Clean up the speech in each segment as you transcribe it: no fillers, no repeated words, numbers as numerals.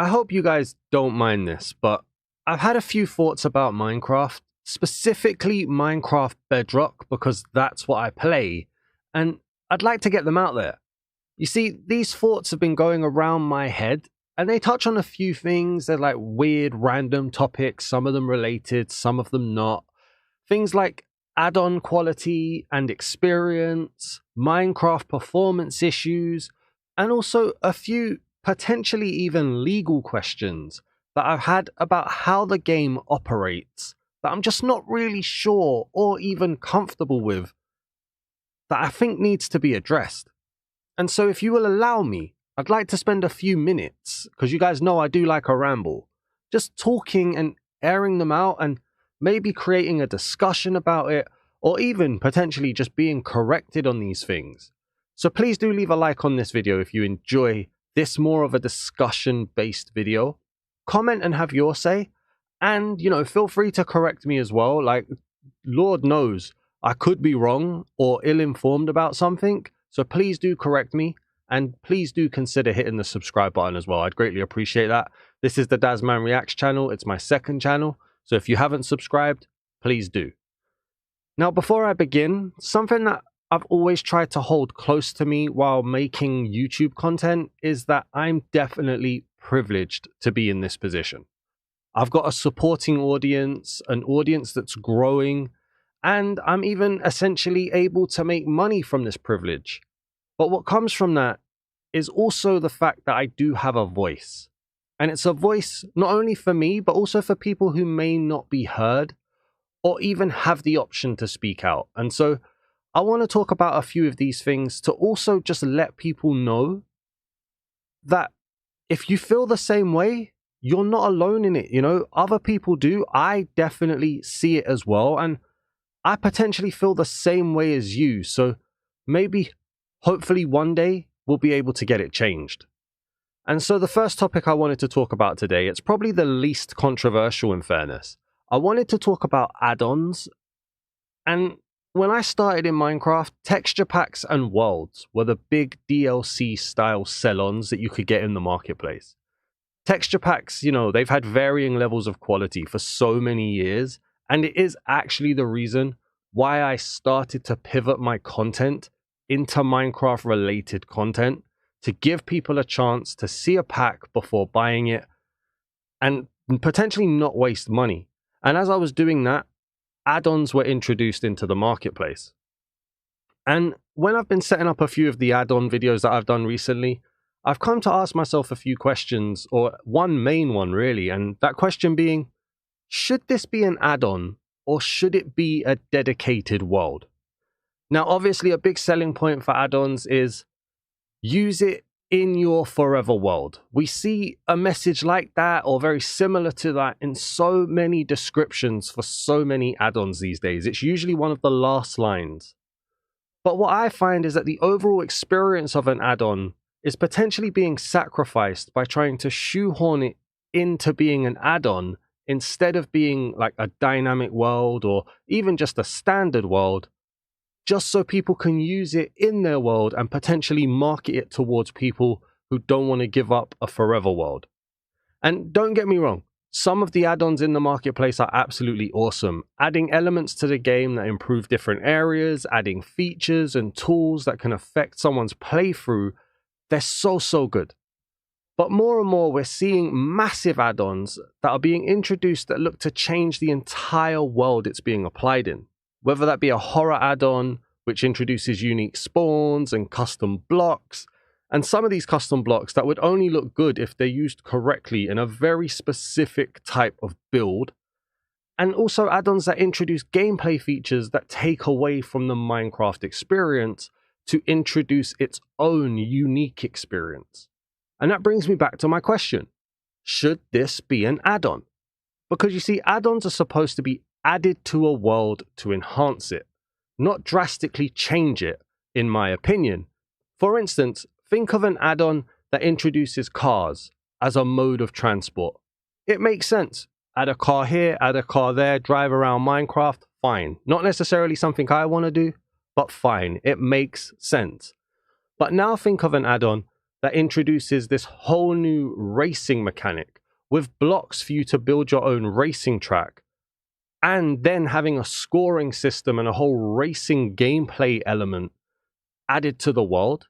I hope you guys don't mind this, but I've had a few thoughts about Minecraft, specifically Minecraft Bedrock, because that's what I play, and I'd like to get them out there. You see, these thoughts have been going around my head, and they touch on a few things. They're like weird, random topics, some of them related, some of them not. Things like add-on quality and experience, Minecraft performance issues, and also a few potentially even legal questions that I've had about how the game operates that I'm just not really sure or even comfortable with, that I think needs to be addressed. And so if you will allow me, I'd like to spend a few minutes, because you guys know I do like a ramble, just talking and airing them out and maybe creating a discussion about it, or even potentially just being corrected on these things. So please do leave a like on this video if you enjoy this more of a discussion-based video. Comment and have your say. And, feel free to correct me as well. Like, Lord knows, I could be wrong or ill-informed about something. So please do correct me. And please do consider hitting the subscribe button as well. I'd greatly appreciate that. This is the Dazman Reacts channel. It's my second channel. So if you haven't subscribed, please do. Now, before I begin, something that I've always tried to hold close to me while making YouTube content is that I'm definitely privileged to be in this position. I've got a supporting audience, an audience that's growing, and I'm even essentially able to make money from this privilege. But what comes from that is also the fact that I do have a voice. And it's a voice not only for me, but also for people who may not be heard or even have the option to speak out. And so I want to talk about a few of these things to also just let people know that if you feel the same way, you're not alone in it. Other people do. I definitely see it as well. And I potentially feel the same way as you. So maybe, hopefully one day we'll be able to get it changed. And so the first topic I wanted to talk about today, it's probably the least controversial in fairness. I wanted to talk about add-ons. And when I started in Minecraft, texture packs and worlds were the big DLC style sell-ons that you could get in the marketplace. Texture packs, they've had varying levels of quality for so many years, and it is actually the reason why I started to pivot my content into Minecraft related content, to give people a chance to see a pack before buying it and potentially not waste money. And as I was doing that, add-ons were introduced into the marketplace. And when I've been setting up a few of the add-on videos that I've done recently, I've come to ask myself a few questions, or one main one really, and that question being, should this be an add-on or should it be a dedicated world? Now, obviously, a big selling point for add-ons is use it in your forever world. We see a message like that or very similar to that in so many descriptions for so many add-ons these days. It's usually one of the last lines. But what I find is that the overall experience of an add-on is potentially being sacrificed by trying to shoehorn it into being an add-on instead of being like a dynamic world or even just a standard world, just so people can use it in their world and potentially market it towards people who don't want to give up a forever world. And don't get me wrong, some of the add-ons in the marketplace are absolutely awesome, adding elements to the game that improve different areas, adding features and tools that can affect someone's playthrough. They're so good. But more and more, we're seeing massive add-ons that are being introduced that look to change the entire world it's being applied in. Whether that be a horror add-on, which introduces unique spawns and custom blocks, and some of these custom blocks that would only look good if they're used correctly in a very specific type of build, and also add-ons that introduce gameplay features that take away from the Minecraft experience to introduce its own unique experience. And that brings me back to my question. Should this be an add-on? Because you see, add-ons are supposed to be added to a world to enhance it, not drastically change it, in my opinion. For instance, think of an add-on that introduces cars as a mode of transport. It makes sense. Add a car here, add a car there, drive around Minecraft, fine. Not necessarily something I want to do, but fine. It makes sense. But now think of an add-on that introduces this whole new racing mechanic with blocks for you to build your own racing track, and then having a scoring system and a whole racing gameplay element added to the world?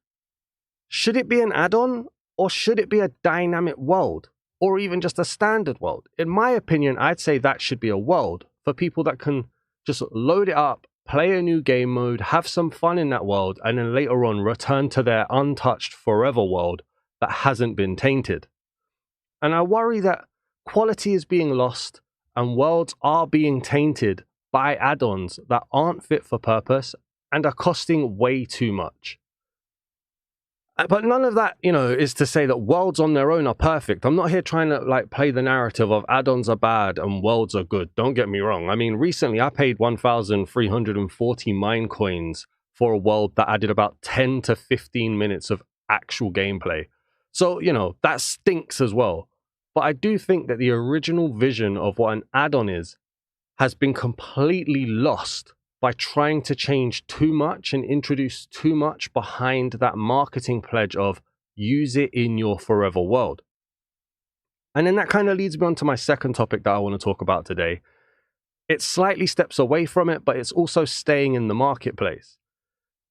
Should it be an add-on, or should it be a dynamic world, or even just a standard world? In my opinion, I'd say that should be a world for people that can just load it up, play a new game mode, have some fun in that world, and then later on return to their untouched forever world that hasn't been tainted. And I worry that quality is being lost and worlds are being tainted by add-ons that aren't fit for purpose and are costing way too much. But none of that, is to say that worlds on their own are perfect. I'm not here trying to play the narrative of add-ons are bad and worlds are good. Don't get me wrong. I mean, recently I paid 1,340 mine coins for a world that added about 10 to 15 minutes of actual gameplay. So, that stinks as well. But I do think that the original vision of what an add-on is has been completely lost by trying to change too much and introduce too much behind that marketing pledge of use it in your forever world. And then that kind of leads me on to my second topic that I want to talk about today. It slightly steps away from it, but it's also staying in the marketplace.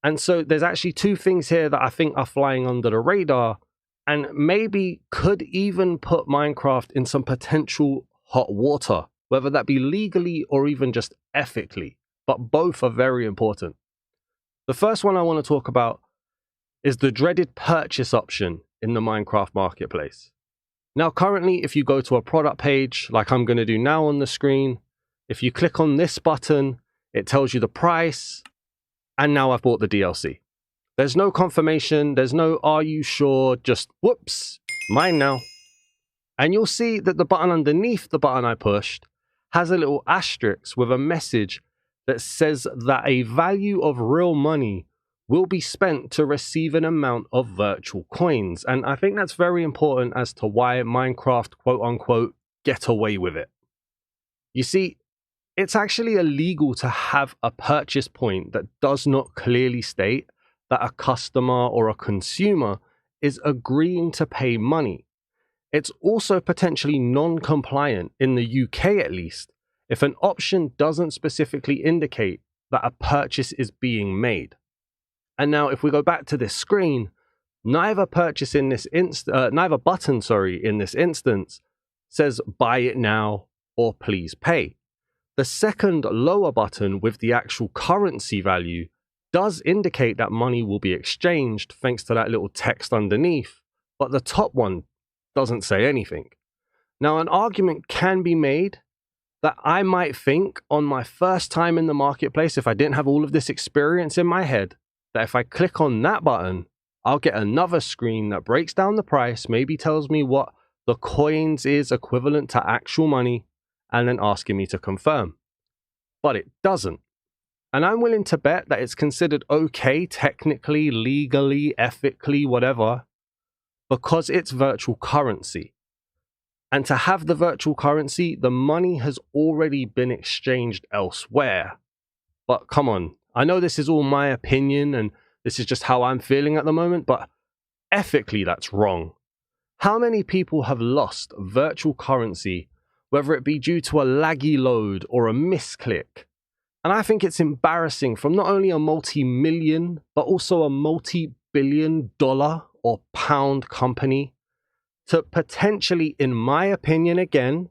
And so there's actually two things here that I think are flying under the radar and maybe could even put Minecraft in some potential hot water, whether that be legally or even just ethically. But both are very important. The first one I want to talk about is the dreaded purchase option in the Minecraft marketplace. Now, currently, if you go to a product page, like I'm going to do now on the screen, if you click on this button, it tells you the price, and now I've bought the DLC. There's no confirmation, there's no are you sure, just whoops, mine now. And you'll see that the button underneath the button I pushed has a little asterisk with a message that says that a value of real money will be spent to receive an amount of virtual coins. And I think that's very important as to why Minecraft, quote unquote, get away with it. You see, it's actually illegal to have a purchase point that does not clearly state that a customer or a consumer is agreeing to pay money. It's also potentially non-compliant, in the UK at least, if an option doesn't specifically indicate that a purchase is being made. And now if we go back to this screen, neither button in this instance says buy it now or please pay. The second lower button with the actual currency value does indicate that money will be exchanged thanks to that little text underneath, but the top one doesn't say anything. Now, an argument can be made that I might think on my first time in the marketplace, if I didn't have all of this experience in my head, that if I click on that button, I'll get another screen that breaks down the price, maybe tells me what the coins is equivalent to actual money, and then asking me to confirm. But it doesn't. And I'm willing to bet that it's considered okay, technically, legally, ethically, whatever, because it's virtual currency. And to have the virtual currency, the money has already been exchanged elsewhere. But come on, I know this is all my opinion and this is just how I'm feeling at the moment, but ethically that's wrong. How many people have lost virtual currency, whether it be due to a laggy load or a misclick? And I think it's embarrassing from not only a multi-million, but also a multi-billion dollar or pound company to potentially, in my opinion again,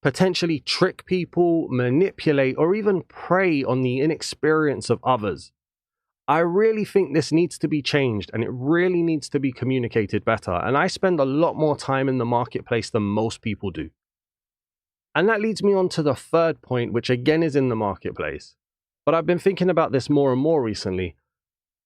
potentially trick people, manipulate, or even prey on the inexperience of others. I really think this needs to be changed and it really needs to be communicated better. And I spend a lot more time in the marketplace than most people do. And that leads me on to the third point, which again is in the marketplace. But I've been thinking about this more and more recently.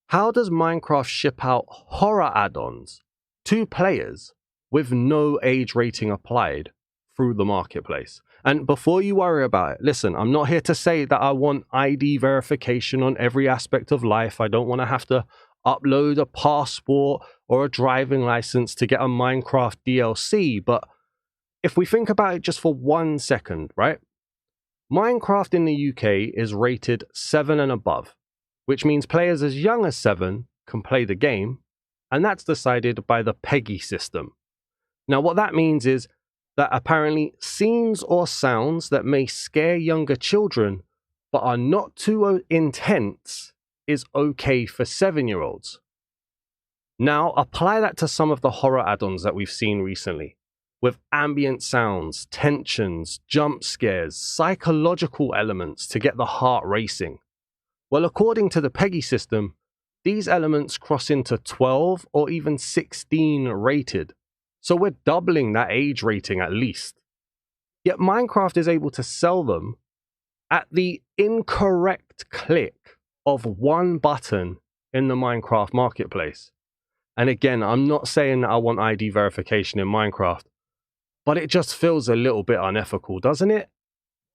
How does Minecraft ship out horror add-ons to players with no age rating applied through the marketplace? And before you worry about it, listen, I'm not here to say that I want ID verification on every aspect of life. I don't want to have to upload a passport or a driving license to get a Minecraft DLC. But if we think about it just for 1 second, right? Minecraft in the UK is rated 7 and above, which means players as young as 7 can play the game, and that's decided by the PEGI system. Now, what that means is that apparently scenes or sounds that may scare younger children but are not too intense is okay for 7-year-olds. Now, apply that to some of the horror add-ons that we've seen recently, with ambient sounds, tensions, jump scares, psychological elements to get the heart racing. Well, according to the PEGI system, these elements cross into 12 or even 16 rated. So we're doubling that age rating at least. Yet Minecraft is able to sell them at the incorrect click of one button in the Minecraft marketplace. And again, I'm not saying that I want ID verification in Minecraft, but it just feels a little bit unethical, doesn't it?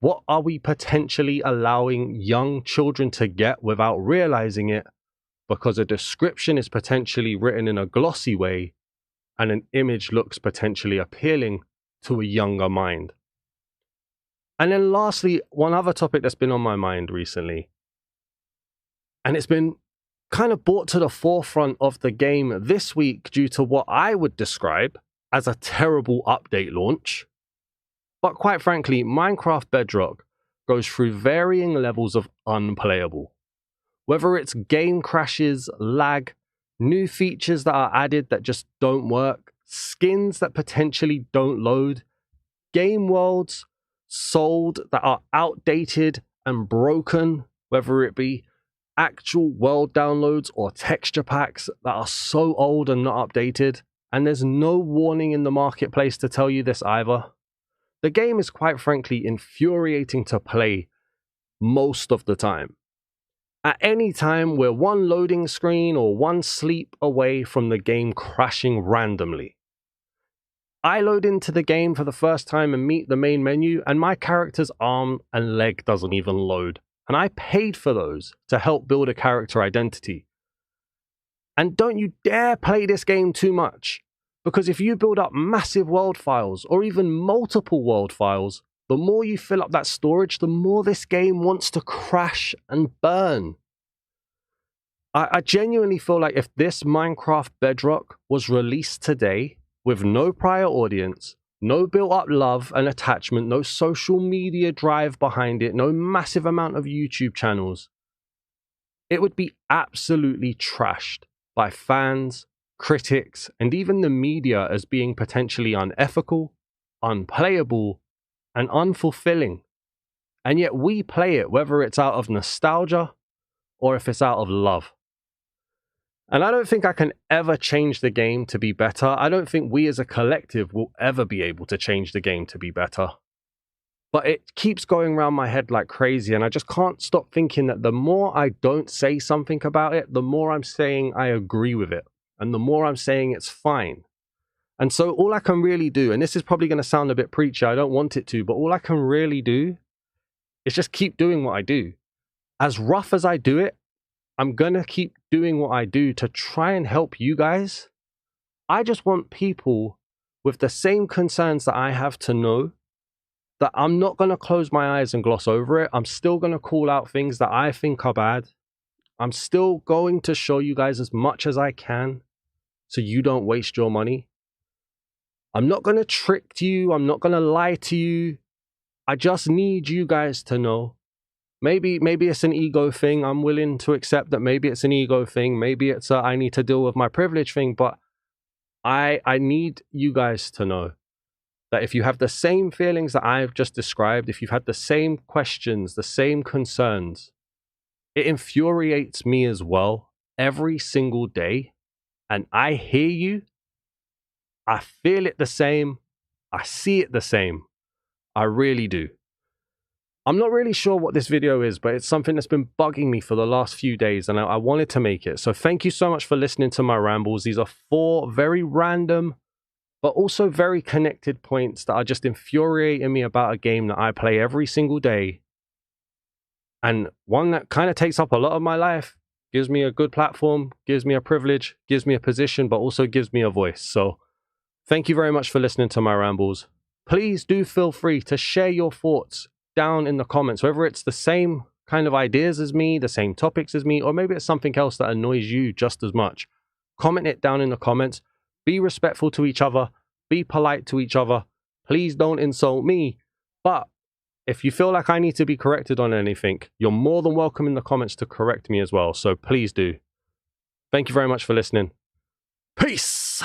What are we potentially allowing young children to get without realizing it because a description is potentially written in a glossy way and an image looks potentially appealing to a younger mind? And then lastly, one other topic that's been on my mind recently, and it's been kind of brought to the forefront of the game this week due to what I would describe as a terrible update launch. But quite frankly, Minecraft Bedrock goes through varying levels of unplayable. Whether it's game crashes, lag, new features that are added that just don't work, skins that potentially don't load, game worlds sold that are outdated and broken, whether it be actual world downloads or texture packs that are so old and not updated, and there's no warning in the marketplace to tell you this either. The game is quite frankly infuriating to play most of the time. At any time, we're one loading screen or one sleep away from the game crashing randomly. I load into the game for the first time and meet the main menu, and my character's arm and leg doesn't even load. And I paid for those to help build a character identity. And don't you dare play this game too much, because if you build up massive world files or even multiple world files, the more you fill up that storage, the more this game wants to crash and burn. I genuinely feel like if this Minecraft Bedrock was released today with no prior audience, no built-up love and attachment, no social media drive behind it, no massive amount of YouTube channels, it would be absolutely trashed by fans, critics, and even the media as being potentially unethical, unplayable, and unfulfilling. And yet we play it, whether it's out of nostalgia or if it's out of love. And I don't think I can ever change the game to be better. I don't think we as a collective will ever be able to change the game to be better. But it keeps going around my head like crazy, and I just can't stop thinking that the more I don't say something about it, the more I'm saying I agree with it, and the more I'm saying it's fine. And so all I can really do, and this is probably going to sound a bit preachy, I don't want it to, but all I can really do is just keep doing what I do. As rough as I do it, I'm going to keep doing what I do to try and help you guys. I just want people with the same concerns that I have to know that I'm not going to close my eyes and gloss over it. I'm still going to call out things that I think are bad. I'm still going to show you guys as much as I can so you don't waste your money. I'm not going to trick you. I'm not going to lie to you. I just need you guys to know. Maybe it's an ego thing. I'm willing to accept that maybe it's an ego thing. Maybe it's a I need to deal with my privilege thing. But I need you guys to know that if you have the same feelings that I've just described, if you've had the same questions, the same concerns, it infuriates me as well every single day. And I hear you. I feel it the same. I see it the same. I really do. I'm not really sure what this video is, but it's something that's been bugging me for the last few days, and I wanted to make it. So thank you so much for listening to my rambles. These are 4 very random, but also very connected points that are just infuriating me about a game that I play every single day. And one that kind of takes up a lot of my life, gives me a good platform, gives me a privilege, gives me a position, but also gives me a voice. So thank you very much for listening to my rambles. Please do feel free to share your thoughts down in the comments, whether it's the same kind of ideas as me, the same topics as me, or maybe it's something else that annoys you just as much. comment it down in the comments. Be respectful to each other. Be polite to each other. Please don't insult me. But if you feel like I need to be corrected on anything, you're more than welcome in the comments to correct me as well. So please do. Thank you very much for listening. Peace.